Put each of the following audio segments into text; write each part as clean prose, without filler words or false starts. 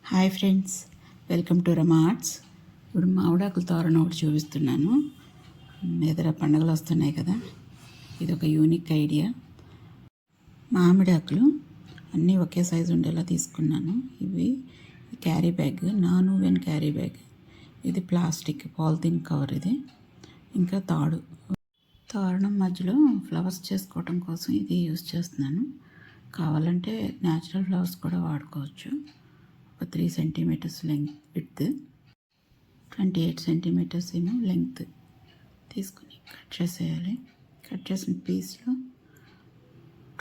Hi friends, welcome to Rama arts. ఇప్పుడు మామిడాకుల తోరణం ఒకటి చూపిస్తున్నాను. ఎదుర పండుగలు వస్తున్నాయి కదా, ఇది ఒక యూనిక్ ఐడియా. మామిడాకులు అన్నీ ఒకే సైజు ఉండేలా తీసుకున్నాను. ఇవి carry bag, non oven carry bag. ఇది ప్లాస్టిక్ పాలిథిన్ కవర్. ఇది ఇంకా తాడు. తోరణం మధ్యలో ఫ్లవర్స్ చేసుకోవటం కోసం ఇది యూజ్ చేస్తున్నాను. కావాలంటే న్యాచురల్ ఫ్లవర్స్ కూడా వాడుకోవచ్చు. ఒక 3 సెంటీమీటర్స్ లెంగ్త్ విడ్త్, 28 సెంటీమీటర్స్ ఏమో లెంగ్త్ తీసుకుని కట్ చేసేయాలి. కట్ చేసిన పీస్లో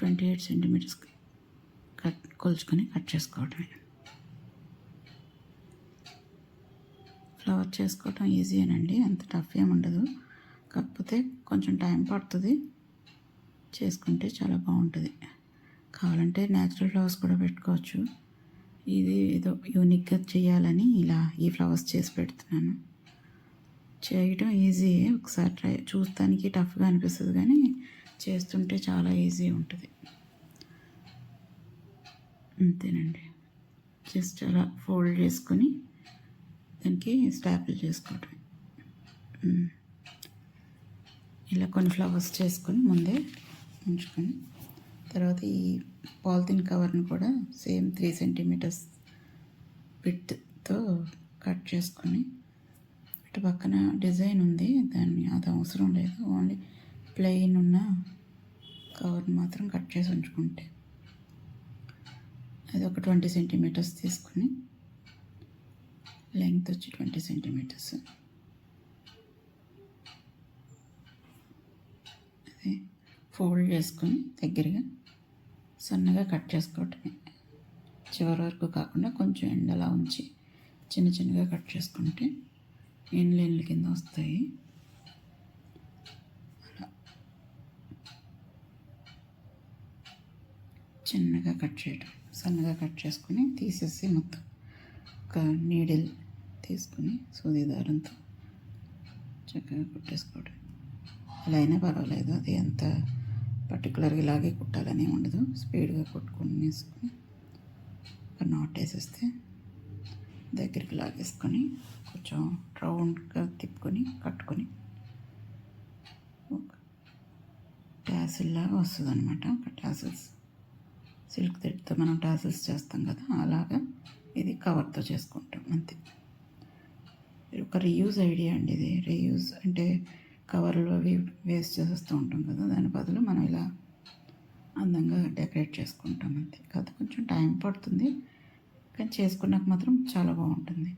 28 సెంటీమీటర్స్ కొలుచుకొని కట్ చేసుకోవటమే. ఫ్లవర్ చేసుకోవటం ఈజీయేనండి, అంత టఫ్ ఏమి ఉండదు. కాకపోతే కొంచెం టైం పడుతుంది, చేసుకుంటే చాలా బాగుంటుంది. కావాలంటే న్యాచురల్ ఫ్లవర్స్ కూడా పెట్టుకోవచ్చు. ఇది ఏదో యూనిక్గా చేయాలని ఇలా ఈ ఫ్లవర్స్ చేసి పెడుతున్నాను. చేయటం ఈజీ, ఒకసారి చూస్తానికి టఫ్గా అనిపిస్తుంది కానీ చేస్తుంటే చాలా ఈజీ ఉంటుంది. అంతేనండి, జస్ట్ అలా ఫోల్డ్ చేసుకొని దానికి స్టాపుల్ చేసుకోవటం. ఇలా కొన్ని ఫ్లవర్స్ చేసుకొని ముందే ఉంచుకొని, తర్వాత ఈ పాలిథిన్ కవర్ని కూడా సేమ్ 3 సెంటీమీటర్స్ విడ్త్తో కట్ చేసుకొని, ఇటు పక్కన డిజైన్ ఉంది, అది అవసరం లేదు. ఓన్లీ ప్లెయిన్ ఉన్న కవర్ని మాత్రం కట్ చేసి ఉంచుకుంటే, అది ఒక 20 సెంటీమీటర్స్ తీసుకుని, లెంగ్త్ వచ్చి 20 సెంటీమీటర్స్. అదే ఫోల్డ్ చేసుకొని దగ్గరగా సన్నగా కట్ చేసుకోవటమే. చివరి వరకు కాకుండా కొంచెం ఎండలా ఉంచి చిన్న చిన్నగా కట్ చేసుకుంటే ఎండ్ల కింద వస్తాయి. అలా చిన్నగా కట్ చేయటం, సన్నగా కట్ చేసుకొని తీసేసి మొత్తం ఒక నీడిల్ తీసుకుని సూది దారంతో చక్కగా కుట్టేసుకోవడం. ఇలా అయినా పర్వాలేదు, అది ఎంత పర్టికులర్గా ఇలాగే కుట్టాలని ఉండదు. స్పీడ్గా కుట్టుకొని వేసుకొని ఒక నాట్ వేసేస్తే దగ్గరికి లాగేసుకొని కొంచెం రౌండ్గా తిప్పుకొని కట్టుకొని ఒక టాసిల్ లాగా వస్తుంది అనమాట. ఒక టాసిల్స్, సిల్క్ థ్రెడ్తో మనం టాసిల్స్ చేస్తాం కదా, అలాగా ఇది కవర్తో చేసుకుంటాం అంతే. ఒక రీయూజ్ ఐడియా అండి ఇది. రీయూజ్ అంటే కవర్లు అవి వేస్ట్ చేసేస్తూ ఉంటాం కదా, దాని బదులు మనం ఇలా అందంగా డెకరేట్ చేసుకుంటాం అంతే. కాదు కొంచెం టైం పడుతుంది, కానీ చేసుకున్నాక మాత్రం చాలా బాగుంటుంది.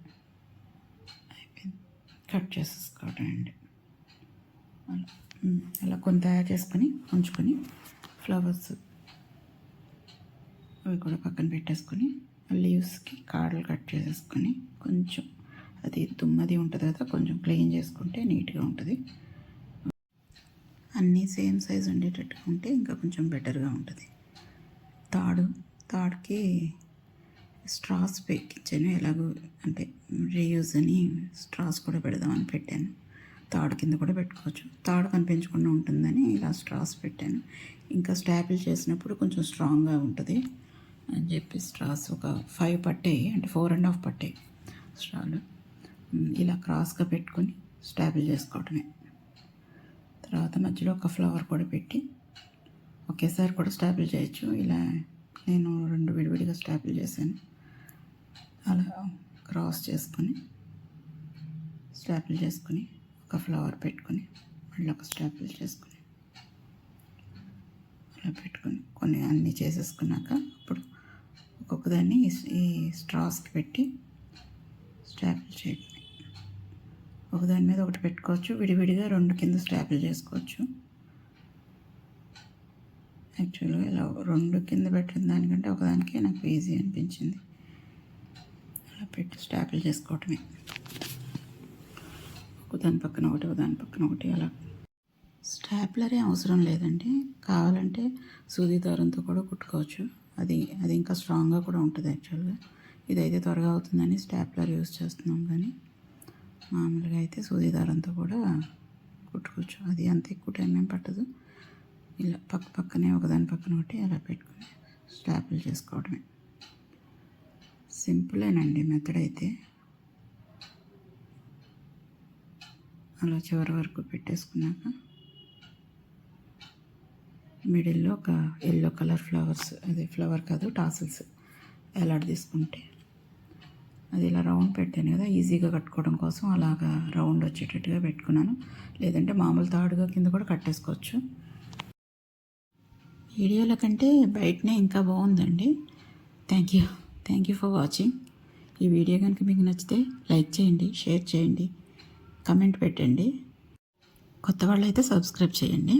అయిపోయింది, కట్ చేసేసుకోవటం అండి. అలా కొన్ని తయారు చేసుకొని ఉంచుకొని, ఫ్లవర్స్ అవి కూడా పక్కన పెట్టేసుకొని, లీవ్స్కి కాడలు కట్ చేసేసుకొని, కొంచెం అది దుమ్మది ఉంటుంది కదా, కొంచెం క్లీన్ చేసుకుంటే నీట్గా ఉంటుంది. అన్నీ సేమ్ సైజ్ ఉండేటట్టుగా ఉంటే ఇంకా కొంచెం బెటర్గా ఉంటుంది. తాడుకి స్ట్రాస్ పెక్కించాను. ఎలాగో అంటే రీయూజ్ అని స్ట్రాస్ కూడా పెడదామని పెట్టాను. తాడు కింద కూడా పెట్టుకోవచ్చు, తాడు కనిపించకుండా ఉంటుందని ఇలా స్ట్రాస్ పెట్టాను. ఇంకా స్టాపిల్ చేసినప్పుడు కొంచెం స్ట్రాంగ్గా ఉంటుంది అని చెప్పి స్ట్రాస్ ఒక 5 పట్టాయి, అంటే 4.5 పట్టాయి స్ట్రాలు. ఇలా క్రాస్గా పెట్టుకొని స్టాపిల్ చేసుకోవటమే. తర్వాత మధ్యలో ఒక ఫ్లవర్ కూడా పెట్టి ఒకేసారి కూడా స్టాపిల్ చేయొచ్చు. ఇలా నేను 2 విడివిడిగా స్టాపిల్ చేశాను. అలా క్రాస్ చేసుకొని స్టాపిల్ చేసుకొని ఒక ఫ్లవర్ పెట్టుకొని మళ్ళీ ఒక స్టాపిల్ చేసుకొని అలా పెట్టుకొని కొన్ని అన్నీ చేసేసుకున్నాక అప్పుడు ఒక్కొక్క దాన్ని ఈ స్ట్రాస్కి పెట్టి స్టాపిల్ చేయడం. ఒకదాని మీద ఒకటి పెట్టుకోవచ్చు, విడివిడిగా 2 కింద స్టాపిల్ చేసుకోవచ్చు. యాక్చువల్గా ఇలా 2 కింద పెట్టిన దానికంటే ఒకదానికే నాకు ఈజీ అనిపించింది. అలా పెట్టి స్టాపిల్ చేసుకోవటమే. ఒకదాని పక్కన ఒకటి, ఒకదాని పక్కన ఒకటి. అలా స్టాప్లరే అవసరం లేదండి, కావాలంటే సూది దారంతో కూడా కుట్టుకోవచ్చు. అది ఇంకా స్ట్రాంగ్గా కూడా ఉంటుంది. యాక్చువల్గా ఇదైతే త్వరగా అవుతుందని స్టాప్లర్ యూజ్ చేస్తున్నాం, కానీ మామూలుగా అయితే సూది దారంతో కూడా కుట్టుకోవచ్చు. అది అంత ఎక్కువ టైం ఏం పట్టదు. ఇలా పక్కనే ఒకదాని పక్కన ఒకటి అలా పెట్టుకొని స్టాపిల్ చేసుకోవడమే. సింపులేనండి మెథడ్ అయితే. అలా చివరి వరకు పెట్టేసుకున్నాక మిడిల్లో ఒక ఎల్లో కలర్ ఫ్లవర్స్, అదే ఫ్లవర్ కాదు టాసిల్స్ ఎలాడ తీసుకుంటే అది ఇలా రౌండ్ పెట్టాను కదా, ఈజీగా కట్టుకోవడం కోసం అలాగా రౌండ్ వచ్చేటట్టుగా పెట్టుకున్నాను. లేదంటే మామూలు తాడుగా కింద కూడా కట్టేసుకోవచ్చు. వీడియోల కంటే బయటనే ఇంకా బాగుందండి. Thank you for watching. ఈ వీడియో కనుక మీకు నచ్చితే లైక్ చేయండి, షేర్ చేయండి, కమెంట్ పెట్టండి. కొత్త వాళ్ళైతే సబ్స్క్రైబ్ చేయండి.